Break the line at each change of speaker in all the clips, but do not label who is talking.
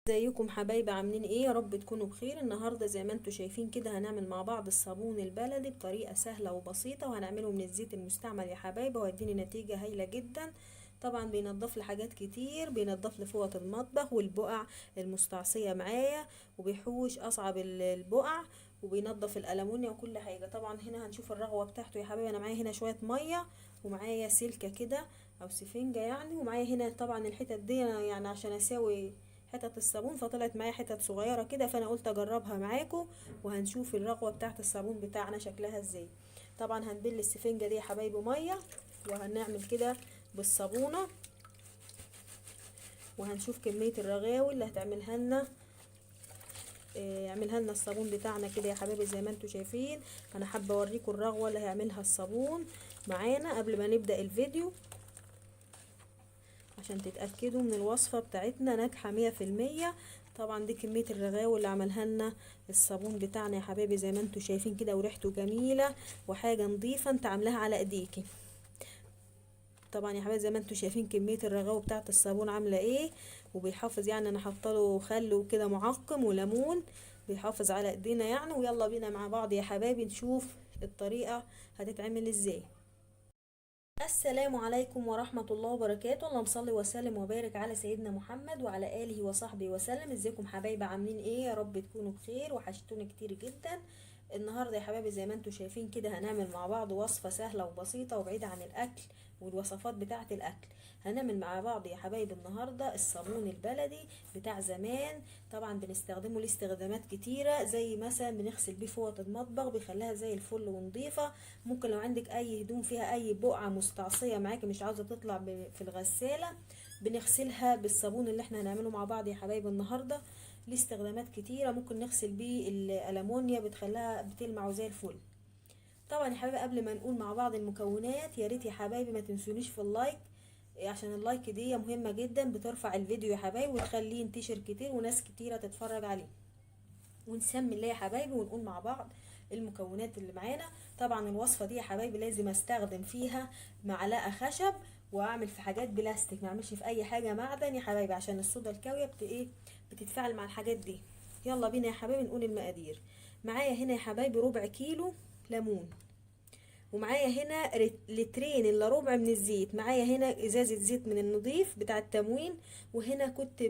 ازيكم حبايبي؟ عاملين ايه؟ يا رب تكونوا بخير. النهارده زي ما انتم شايفين كده هنعمل مع بعض الصابون البلدي بطريقه سهله وبسيطه، وهنعمله من الزيت المستعمل يا حبايبي، وهيديني نتيجه هايله جدا. طبعا بينضف لي حاجات كتير، بينضف لي فوط المطبخ والبقع المستعصيه معايا، وبيحوش اصعب البقع، وبينضف الالمونيا وكل حاجه. طبعا هنا هنشوف الرغوه بتاعته يا حبايبي. انا معايا هنا شويه ميه، ومعايا سلكه كده او سفنجه يعني، ومعايا هنا طبعا الحتت دي يعني عشان اساوي حتت الصابون، فطلعت معايا حتت صغيره كده، فانا قلت اجربها معاكم وهنشوف الرغوه بتاعت الصابون بتاعنا شكلها ازاي. طبعا هنبل السفنجه دي يا حبايبي ميه، وهنعمل كده بالصابونه، وهنشوف كميه الرغاوي اللي هتعملها لنا. يعملها لنا الصابون بتاعنا كده يا حبايبي زي ما انتم شايفين. انا حابه اوريكم الرغوه اللي هيعملها الصابون معانا قبل ما نبدا الفيديو، عشان تتأكدوا من الوصفة بتاعتنا ناجحة 100%. طبعا دي كمية الرغاوي اللي عملها لنا الصابون بتاعنا يا حبايبي زي ما انتوا شايفين كده، وريحته جميلة وحاجة نظيفة انت عاملاها على ايديكي. طبعا يا حبايبي زي ما انتوا شايفين كمية الرغاوي بتاعت الصابون عاملة ايه، وبيحافظ يعني انا حاطه خل وكده معقم وليمون، بيحافظ على ايدينا يعني. ويلا بينا مع بعض يا حبايبي نشوف الطريقة هتتعمل ازاي. السلام عليكم ورحمة الله وبركاته. اللهم صل وسلم وبارك على سيدنا محمد وعلى آله وصحبه وسلم. ازيكم حبايبي؟ عاملين ايه؟ يا رب تكونوا بخير، وحشتوني كتير جدا. النهاردة يا حبايبي زي ما انتوا شايفين كده هنعمل مع بعض وصفة سهلة وبسيطة وبعيدة عن الأكل والوصفات بتاعة الأكل. هنعمل مع بعض يا حبايبي النهاردة الصابون البلدي بتاع زمان. طبعا بنستخدمه لاستخدامات كتيرة، زي مثلا بنغسل بيه فوط المطبخ، بيخليها زي الفل ونضيفة. ممكن لو عندك اي هدوم فيها اي بقعة مستعصية معاكي مش عاوزة تطلع في الغسالة، بنغسلها بالصابون اللي احنا هنعمله مع بعض يا حبايبي النهاردة. ليه استخدامات كتيرة، ممكن نغسل بيه الألمونيا بتخليها بتلمع زي الفل. طبعا يا حبايبي قبل ما نقول مع بعض المكونات، يا ريت يا حبايبي ما تنسونيش في اللايك، عشان اللايك دي مهمة جدا، بترفع الفيديو يا حبايبي وتخليه ينتشر كتير وناس كتيرة تتفرج عليه. ونسمي الله يا حبايبي ونقول مع بعض المكونات اللي معانا. طبعا الوصفه دي يا حبايبي لازم استخدم فيها معلقه خشب، واعمل في حاجات بلاستيك، ما اعملش في اي حاجه معدن يا حبايبي، عشان الصودا الكاويه بتتفاعل مع الحاجات دي. يلا بينا يا حبايبي نقول المقادير. معايا هنا يا حبايبي ربع كيلو ليمون، ومعايا هنا لترين الا ربع من الزيت، معايا هنا ازازه زيت من النظيف بتاع التموين. وهنا كنت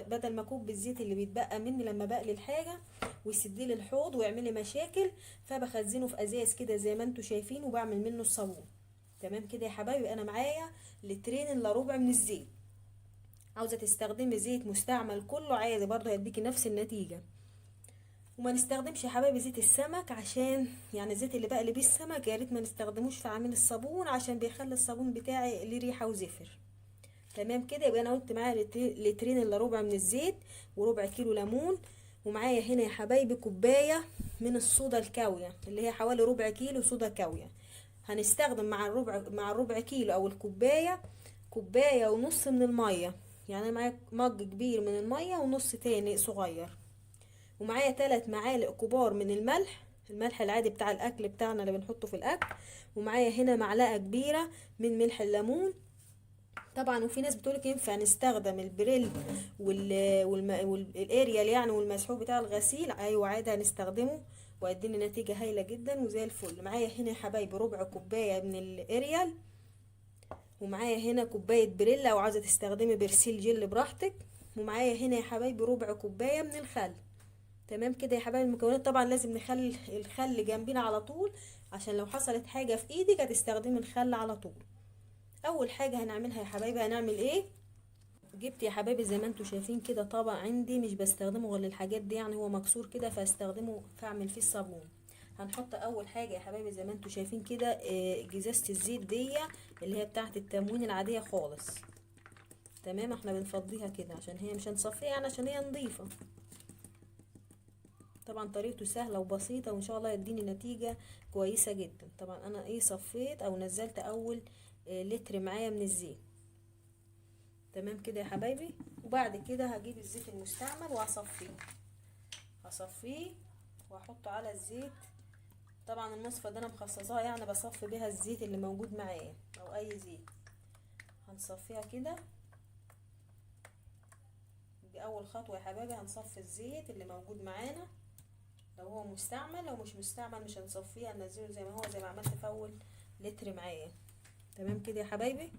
بدل ما اكب الزيت اللي بيتبقى مني لما بقلي الحاجه ويسد لي الحوض ويعمل لي مشاكل، فبخزنه في ازاز كده زي ما انتم شايفين، وبعمل منه الصابون. تمام كده يا حبايبي، انا معايا لترين الا ربع من الزيت. عاوزه تستخدمي زيت مستعمل كله عادي برضه هيديكي نفس النتيجه. وما نستخدمش يا حبايبي زيت السمك، عشان يعني الزيت اللي بقلي بيه السمك يا ريت ما نستخدموش في عميل الصابون، عشان بيخلي الصابون بتاعي ليه ريحه وزفر. تمام كده، يبقى انا قلت معايا لترين الا ربع من الزيت، وربع كيلو ليمون، ومعايا هنا يا حبايبي كوبايه من الصودا الكاويه اللي هي حوالي ربع كيلو صودا كاويه. هنستخدم مع الربع كيلو او الكوبايه كوبايه ونص من الميه، يعني انا معايا مج كبير من الميه ونص تاني صغير. ومعايا 3 معالق كبار من الملح العادي بتاع الاكل بتاعنا اللي بنحطه في الاكل. ومعايا هنا معلقه كبيره من ملح الليمون. طبعا وفي ناس بتقولك ينفع نستخدم البريل والاريال يعني والمسحوق بتاع الغسيل، ايوه عادي هنستخدمه وهيديني نتيجه هايله جدا وزي الفل. معايا هنا يا حبايبي ربع كوبايه من الاريال، ومعايا هنا كوبايه بريل او عايزه تستخدمي برسيل جل براحتك. ومعايا هنا يا حبايبي ربع كوبايه من الخل. تمام كده يا حبايبي. المكونات طبعا لازم نخلي الخل جنبنا على طول، عشان لو حصلت حاجه في ايدك هتستخدمي الخل على طول. اول حاجه هنعملها يا حبايبي هنعمل ايه؟ جبت يا حبايبي زي ما انتوا شايفين كده طبق عندي، مش بستخدمه غير للحاجات دي يعني، هو مكسور كده فاستخدمه فاعمل فيه الصابون. هنحط اول حاجه يا حبايبي زي ما انتوا شايفين كده جزازه الزيت دي اللي هي بتاعه التموين العاديه خالص. تمام، احنا بنفضيها كده عشان هي مش هنصفيها يعني، عشان هي نظيفه. طبعا طريقته سهله وبسيطه، وان شاء الله يديني نتيجه كويسه جدا. طبعا انا صفيت او نزلت اول لتر معايا من الزيت. تمام كده يا حبايبي. وبعد كده هجيب الزيت المستعمل هصفيه واحطه على الزيت. طبعا المصفى ده انا مخصصاها يعني بصفي بيها الزيت اللي موجود معايا او اي زيت. هنصفيها كده اول خطوه يا حبايبي هنصفي الزيت اللي موجود معانا، لو هو مستعمل، لو مش مستعمل مش هنصفيه، هننزله زي ما هو، زي ما عملت في اول لتر معايا. تمام كده يا حبايبي.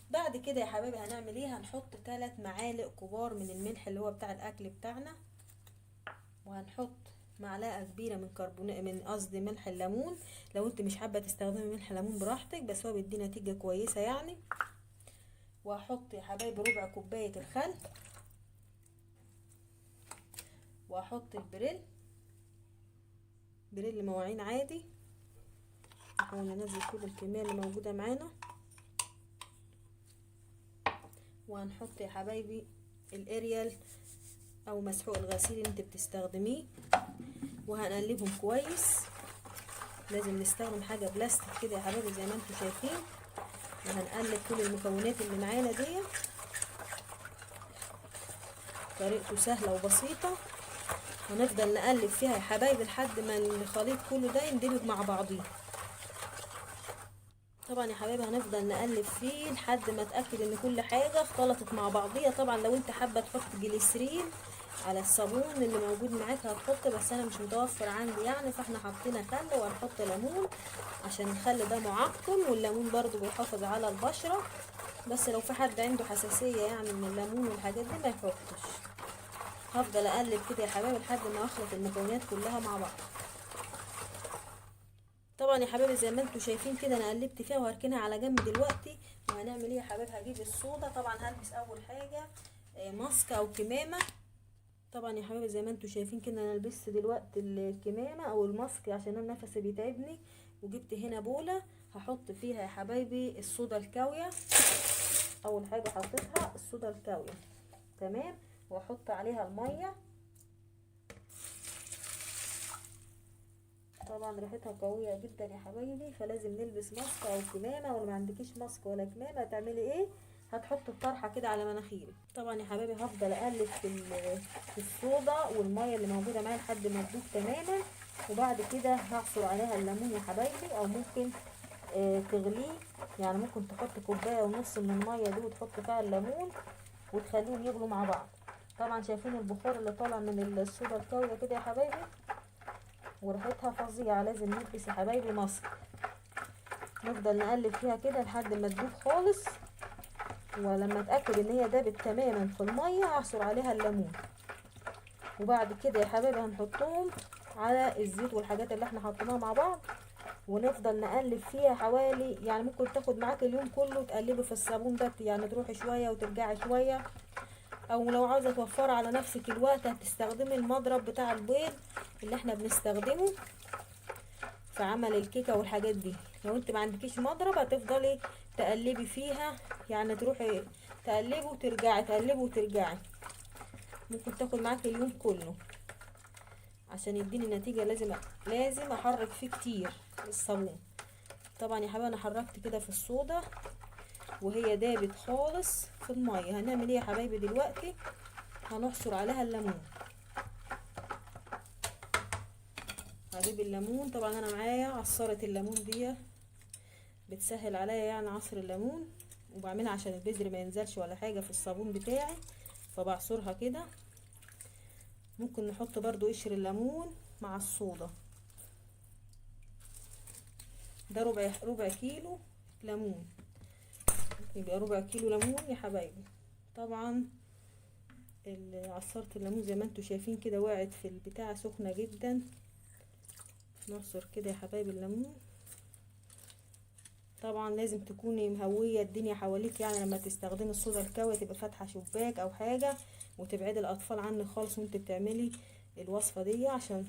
بعد كده يا حبايبي هنعمل ايه؟ هنحط 3 معالق كبار من الملح اللي هو بتاع الاكل بتاعنا، وهنحط معلقه كبيره من من قصدي ملح الليمون. لو انت مش حابه تستخدمي ملح ليمون براحتك، بس هو بيدي نتيجه كويسه يعني. وهحط يا حبايبي ربع كوبايه الخل، وهحط بريل مواعين عادي. نحاول ننزل كل الكميه اللي موجوده معانا. وهنحط يا حبايبي الاريال او مسحوق الغسيل اللي انت بتستخدميه، وهنقلبهم كويس. لازم نستخدم حاجه بلاستيك كده يا حبايبي زي ما انتم شايفين، وهنقلب كل المكونات اللي معانا دي. طريقته سهله وبسيطه، هنفضل نقلب فيها يا حبايبي لحد ما الخليط كله ده يندمج مع بعضيه. طبعا يا حبايبي هنفضل نقلب فيه لحد ما اتاكد ان كل حاجه اختلطت مع بعضيها. طبعا لو انت حابه تحط جليسرين على الصابون اللي موجود معاك هتحط، بس انا مش متوفر عندي يعني، فاحنا حطينا خل وهنحط ليمون عشان الخل ده معقم، والليمون برضو بيحافظ على البشره. بس لو في حد عنده حساسيه يعني من الليمون والحاجات دي ما يحطش. هفضل اقلب كده يا حبايبي لحد ما اخلط المكونات كلها مع بعض. طبعا يا حبايبي زي ما انتم شايفين كده انا قلبت فيها وهركنها على جنب دلوقتي. وهنعمل ايه يا حبايبي؟ هجيب الصودا. طبعا هلبس اول حاجه ماسك او كمامه. طبعا يا حبايبي زي ما انتم شايفين كده انا لبست دلوقتي الكمامه او الماسك عشان انا نفسي بيتعبني. وجبت هنا بوله هحط فيها يا حبايبي الصودا الكاويه. اول حاجه حطيتها الصودا الكاويه، تمام. واحط عليها الميه. طبعا ريحتها قويه جدا يا حبايبي، فلازم نلبس ماسك او كمامه. ولو ما عندكيش ماسك ولا كمامه هتعملي ايه؟ هتحط الطرحه كده على مناخيري. طبعا يا حبايبي هفضل اقلب في الصودا والميه اللي موجوده معايا لحد ما تدوب تماما. وبعد كده هعصر عليها الليمون يا حبايبي، او ممكن تغليه يعني. ممكن تحط كوبايه ونص من الميه دي وتحط فيها الليمون وتخليهم يغلوا مع بعض. طبعا شايفين البخار اللي طالع من الصودا الكاويه كده يا حبايبي، وريحتها فظيعه. لازم نلبس يا حبايبي ماسك. نفضل نقلب فيها كده لحد ما تدوب خالص. ولما اتاكد ان هي دابت تماما في الميه هعصر عليها الليمون. وبعد كده يا حبايبي هنحطهم على الزيت والحاجات اللي احنا حطيناها مع بعض، ونفضل نقلب فيها حوالي يعني ممكن تاخد معاك اليوم كله تقلبي في الصابون ده يعني، تروحي شويه وترجعي شويه. او لو عاوزه توفري على نفسك الوقت هتستخدمي المضرب بتاع البيض اللي احنا بنستخدمه في عمل الكيكه والحاجات دي. لو انت ما عندكيش مضرب هتفضلي تقلبي فيها يعني، تروحي تقلبي وترجعي تقلبي وترجعي. ممكن تاخد معاك اليوم كله. عشان يديني نتيجه لازم احرك فيه كتير الصابون. طبعا يا حبايبي انا حركت كده في الصودا وهي دابت خالص في الميه. هنعمل ايه يا حبايبي دلوقتي؟ هنعصر عليها الليمون. هجيب الليمون. طبعا انا معايا عصارة الليمون دي بتسهل عليا يعني عصر الليمون، وبعملها عشان البذر ما ينزلش ولا حاجه في الصابون بتاعي، فبعصرها كده. ممكن نحط برضو قشر الليمون مع الصودا. ده ربع كيلو ليمون، يبقى ربع كيلو ليمون يا حبايبي. طبعا عصارة الليمون زي ما انتوا شايفين كده وقعت في البتاع سخنه جدا. نعصر كده يا حبايبي الليمون. طبعا لازم تكوني مهويه الدنيا حواليك يعني، لما تستخدمي الصودا الكاويه تبقى فاتحه شباك او حاجه، وتبعدي الاطفال عنك خالص وانت بتعملي الوصفه دي، عشان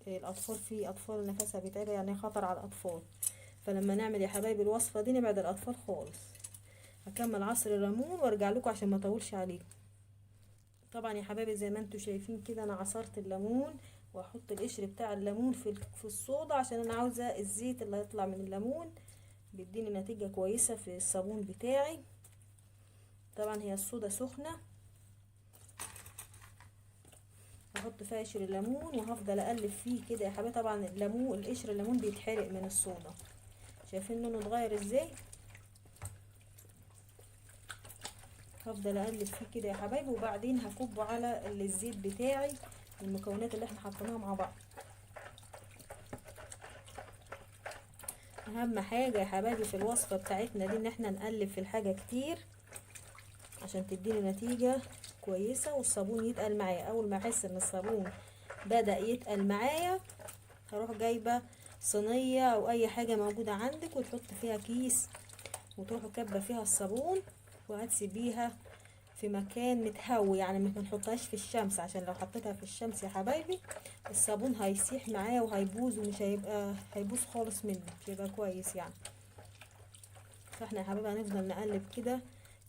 الاطفال في اطفال نفسها بيتعبها يعني، خطر على الاطفال. فلما نعمل يا حبايبي الوصفه دي نبعد الاطفال خالص. هكمل عصر الليمون وارجع لكم عشان ما اطولش عليكم. طبعا يا حبايبي زي ما انتوا شايفين كده انا عصرت الليمون، واحط القشر بتاع الليمون في الصودا عشان انا عاوزه الزيت اللي هيطلع من الليمون بيديني نتيجة كويسة في الصابون بتاعي. طبعا هي الصودا سخنة. هحط فيها قشر الليمون وهفضل اقلب فيه كده يا حبايبي. طبعا القشر الليمون بيتحرق من الصودا. شايفين لونه اتغير ازاي؟ هفضل اقلب فيه كده يا حبايبي، وبعدين هكبه على الزيت بتاعي، المكونات اللي احنا حطيناها مع بعض. اهم حاجه يا حبايبي في الوصفه بتاعتنا دي ان احنا نقلب في الحاجه كتير عشان تديني نتيجه كويسه والصابون يتقل معايا. اول ما احس ان الصابون بدأ يتقل معايا هروح جايبه صينيه او اي حاجه موجوده عندك وتحط فيها كيس وتروحوا كبه فيها الصابون وهتسيبيها في مكان متهوي، يعني ما نحطهاش في الشمس، عشان لو حطيتها في الشمس يا حبايبي الصابون هيسيح معايا وهيبوظ ومش هيبوظ خالص منه، مش هيبقى كويس يعني. فاحنا يا حبايبي هنفضل نقلب كده.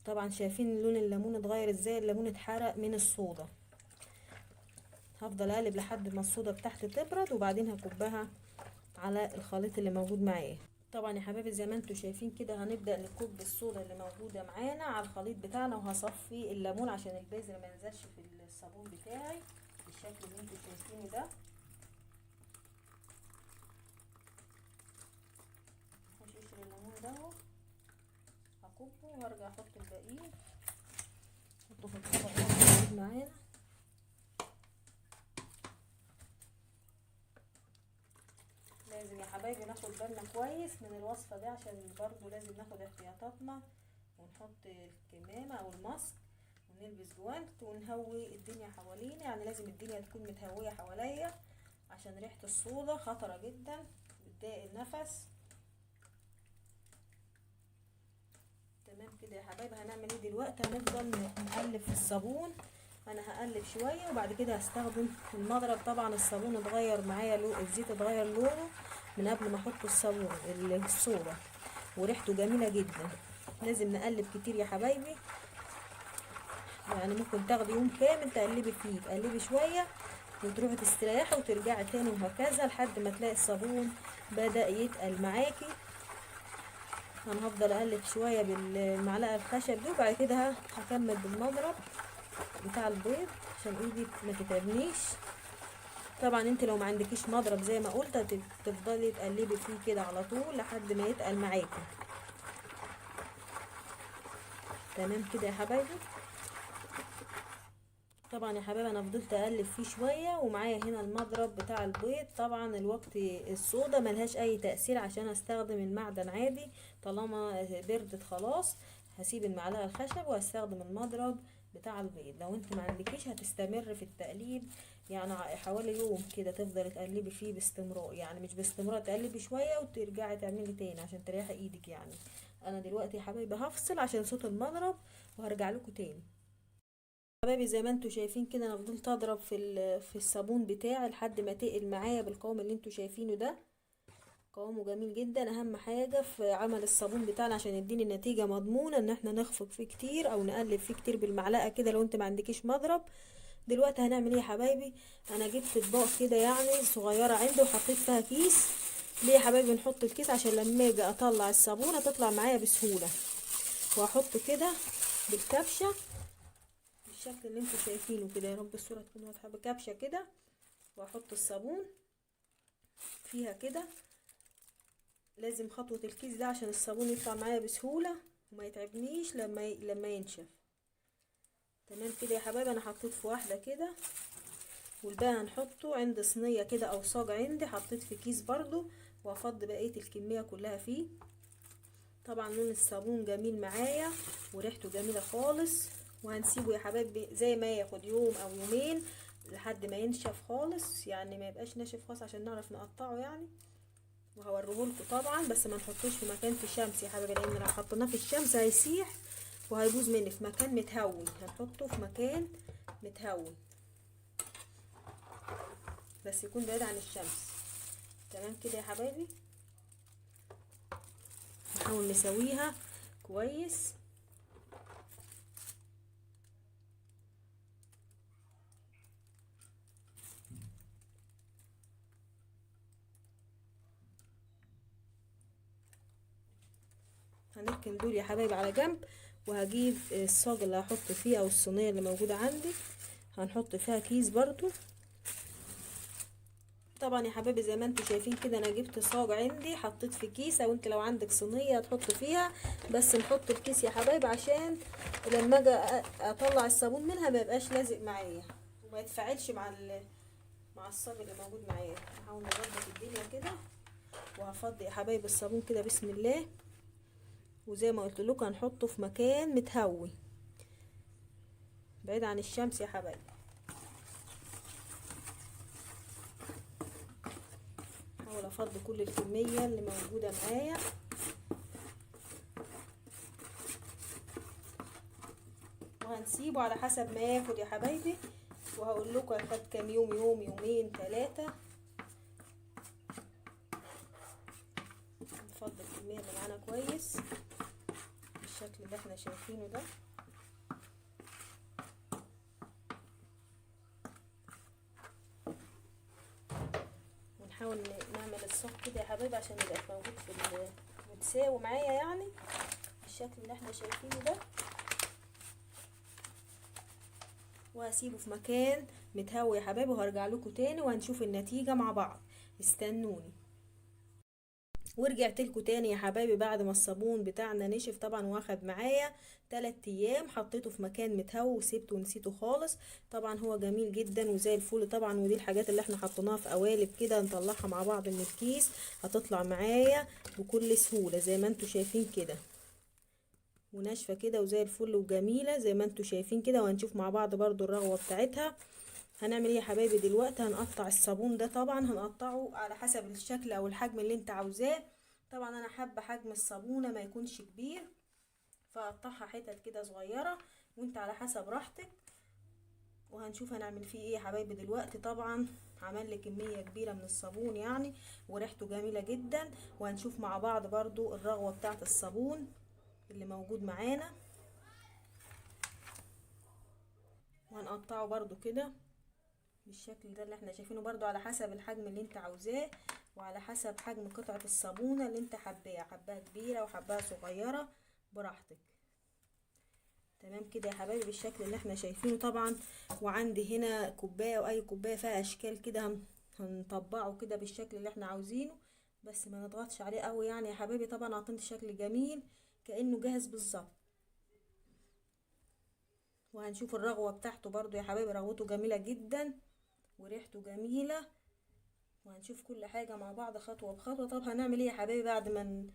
طبعا شايفين لون الليمون اتغير ازاي، الليمون اتحرق من الصودا. هفضل اقلب لحد ما الصودا بتاعتي تبرد وبعدين هكبها على الخليط اللي موجود معايا. طبعا يا حبايبي زي ما انتم شايفين كده هنبدأ نكب الصودا اللي موجودة معانا على الخليط بتاعنا، وهصفي الليمون عشان البذر ما ينزلش في الصابون بتاعي بالشكل اللي انتم شايفينه ده. هخش اشيل الليمون ده هكبه وهرجع احط الباقيين احطه في الطبق اللي موجود معانا. لازم يا حبايبي ناخد بالنا كويس من الوصفة دي عشان برضو لازم ناخد احتياطاتنا ونحط الكمامة او الماسك ونلبس جوانت ونهوي الدنيا حوالينا، يعني لازم الدنيا تكون متهوية حواليا عشان ريحة الصودا خطرة جدا بتضايق النفس. تمام كده يا حبايبي. هنعمل ايه دلوقتي؟ هنفضل نقلب في الصابون. انا هقلب شويه وبعد كده هستخدم المضرب. طبعا الصابون اتغير معايا الزيت اتغير لونه من قبل ما احط الصابون الصودا وريحته جميله جدا. لازم نقلب كتير يا حبايبي، يعني ممكن تاخدي يوم كامل تقلبي فيه، تقلبي شويه وتروحي تستريحي وترجعي تاني وهكذا لحد ما تلاقي الصابون بدأ يتقل معاكي. انا هفضل اقلب شويه بالمعلقه الخشب دي وبعد كده هكمل بالمضرب بتاع البيض عشان ايدي ما تتعبنيش. طبعا انت لو ما عندكيش مضرب زي ما قلت تفضلي تقلبي فيه كده على طول لحد ما يتقل معاكي. تمام كده يا حبايبي. طبعا يا حبايبي انا فضلت اقلب فيه شويه ومعايا هنا المضرب بتاع البيض. طبعا الوقت الصودا ملهاش اي تأثير عشان استخدم المعدن عادي، طالما بردت خلاص هسيب المعلقه الخشب وهستخدم المضرب بتاع البيض. لو انت ما عندكيش هتستمر في التقليب يعني حوالي يوم كده تفضلي تقلبي فيه باستمرار، يعني مش باستمرار، تقلبي شويه وترجعي تعملي تاني عشان تريحي ايدك يعني. انا دلوقتي يا حبايبي هفصل عشان صوت المضرب وهرجع لكم تاني. حبايبي زي ما انتوا شايفين كده انا فضلت اضرب في الصابون بتاعي لحد ما تقل معايا بالقوام اللي انتوا شايفينه ده. قوامه جميل جدا. اهم حاجه في عمل الصابون بتاعنا عشان يديني نتيجه مضمونه ان احنا نخفق فيه كتير او نقلب فيه كتير بالمعلقه كده لو انت ما عندكيش مضرب. دلوقتي هنعمل ايه يا حبايبي؟ انا جبت اطباق كده يعني صغيره عندي وحطيت فيها كيس. ليه يا حبايبي نحط الكيس؟ عشان لما اجي اطلع الصابونه تطلع معايا بسهوله. واحط كده بالكبشه بالشكل اللي انتوا شايفينه كده، يا رب الصوره تكون واضحه. بكبشه كده واحط الصابون فيها كده. لازم خطوه الكيس ده عشان الصابون يطلع معايا بسهوله وما يتعبنيش لما ينشف. تمام كده يا حبايبي. انا حطيت في واحده كده والباقي هنحطه عند صينيه كده او صاج عندي، حطيت في كيس برضو وافضي بقيه الكميه كلها فيه. طبعا لون الصابون جميل معايا وريحته جميله خالص. وهنسيبه يا حبايبي زي ما ياخد يوم او يومين لحد ما ينشف خالص، يعني ما يبقاش ناشف خالص عشان نعرف نقطعه يعني. وهوريهولكوا طبعا، بس ما نحطوش في مكان في الشمس يا حبايبي لان لو حطيناه في الشمس هيسيح وهيبوظ مني. في مكان متهوي، هنحطه في مكان متهوي بس يكون بعيد عن الشمس. تمام كده يا حبايبي. نحاول نسويها كويس. هنركن دول يا حبايبي على جنب، وهجيب الصاج اللي هحط فيه او الصينيه اللي موجوده عندي هنحط فيها كيس برضو طبعا يا حبايبي زي ما انتوا شايفين كده انا جبت صاج عندي حطيت في كيس، او انت لو عندك صينيه تحط فيها، بس نحط الكيس يا حبايبي عشان لما اجي اطلع الصابون منها ما يبقاش لازق معايا وما يتفاعلش مع الصاج اللي موجود معايا. نحاول نظبط الدنيا كده وهفضي يا حبايبي الصابون كده بسم الله، وزي ما قلت لكم هنحطه في مكان متهوي بعيد عن الشمس يا حبايبي. هحاول افضي كل الكميه اللي موجوده معايا. وهنسيبه على حسب ما ياخد يا حبايبي، وهقول لكم هياخد كام يوم، يوم يومين 3. نفضي الكميه اللي معانا كويس بالشكل اللي احنا شايفينه ده. ونحاول نعمل الصاج كده يا حبايبي عشان يبقى موجود في متساوي معايا يعني بالشكل اللي احنا شايفينه ده. وهسيبه في مكان متهوي يا حبايبي، وهرجع لكم تاني وهنشوف النتيجة مع بعض، استنوني. ورجعت لكم تاني يا حبايبي بعد ما الصابون بتاعنا نشف طبعا، واخد معايا 3 ايام. حطيته في مكان متهوي وسيبته ونسيته خالص. طبعا هو جميل جدا وزي الفل طبعا. ودي الحاجات اللي احنا حطيناها في قوالب كده نطلعها مع بعض من الكيس، هتطلع معايا بكل سهولة زي ما انتوا شايفين كده، وناشفه كده وزي الفل وجميله زي ما انتوا شايفين كده. وهنشوف مع بعض برضو الرغوه بتاعتها. هنعمل ايه يا حبايبي دلوقتي؟ هنقطع الصابون ده، طبعا هنقطعه على حسب الشكل او الحجم اللي انت عاوزاه. طبعا انا حابه حجم الصابونه ما يكونش كبير، فاقطعها حتت كده صغيره وانت على حسب راحتك. وهنشوف هنعمل فيه ايه يا حبايبي دلوقتي. طبعا عمل لي كميه كبيره من الصابون يعني، وريحته جميله جدا. وهنشوف مع بعض برضو الرغوه بتاعت الصابون اللي موجود معانا، وهنقطعه برضو كده بالشكل ده اللي احنا شايفينه، برضو على حسب الحجم اللي انت عاوزاه وعلى حسب حجم قطعة الصابونة اللي انت حباها، حباها كبيرة وحباها صغيرة براحتك. تمام كده يا حبايبي بالشكل اللي احنا شايفينه طبعا. وعندي هنا كوباية، واي كوباية فيها اشكال كده هنطبعه كده بالشكل اللي احنا عاوزينه، بس ما نضغطش عليه قوي يعني يا حبايبي. طبعا اعطيني شكل جميل كأنه جاهز بالظبط. وهنشوف الرغوة بتاعته برضو يا حبايبي، رغوته جميلة جدا وريحته جميلة. وهنشوف كل حاجة مع بعض خطوة بخطوة. طب هنعمل ايه يا حبايبي بعد ما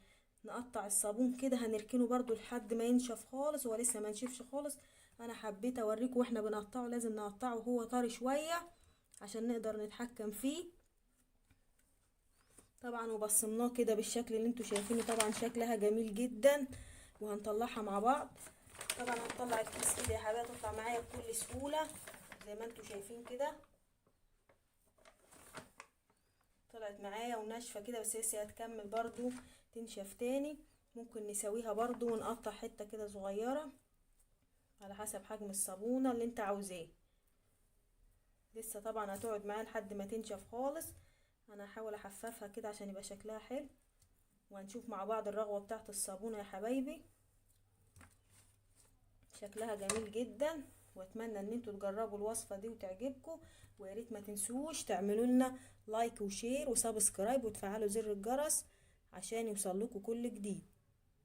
نقطع الصابون كده؟ هنركنه برضو لحد ما ينشف خالص. هو لسه ما نشفش خالص، انا حبيت اوريكم واحنا بنقطعه لازم نقطعه وهو طري شوية عشان نقدر نتحكم فيه. طبعا وبصمناه كده بالشكل اللي انتوا شايفينه، طبعا شكلها جميل جدا. وهنطلعها مع بعض. طبعا هنطلع الكيس كده يا حبايبي تطلع معايا بكل سهولة زي ما انتوا شايفين كده. طلعت معايا وناشفه كده، بس لسه هتكمل برضو تنشف تاني. ممكن نسويها برضو ونقطع حته كده صغيره على حسب حجم الصابونه اللي انت عاوزاه. لسه طبعا هتقعد معايا لحد ما تنشف خالص. انا هحاول احففها كده عشان يبقى شكلها حلو. وهنشوف مع بعض الرغوه بتاعت الصابونه يا حبايبي، شكلها جميل جدا. واتمنى ان انتوا تجربوا الوصفه دي وتعجبكم. ويا ريت ما تنسوش تعملوا لنا لايك وشير وسبسكرايب وتفعلوا زر الجرس عشان يوصل لكم كل جديد.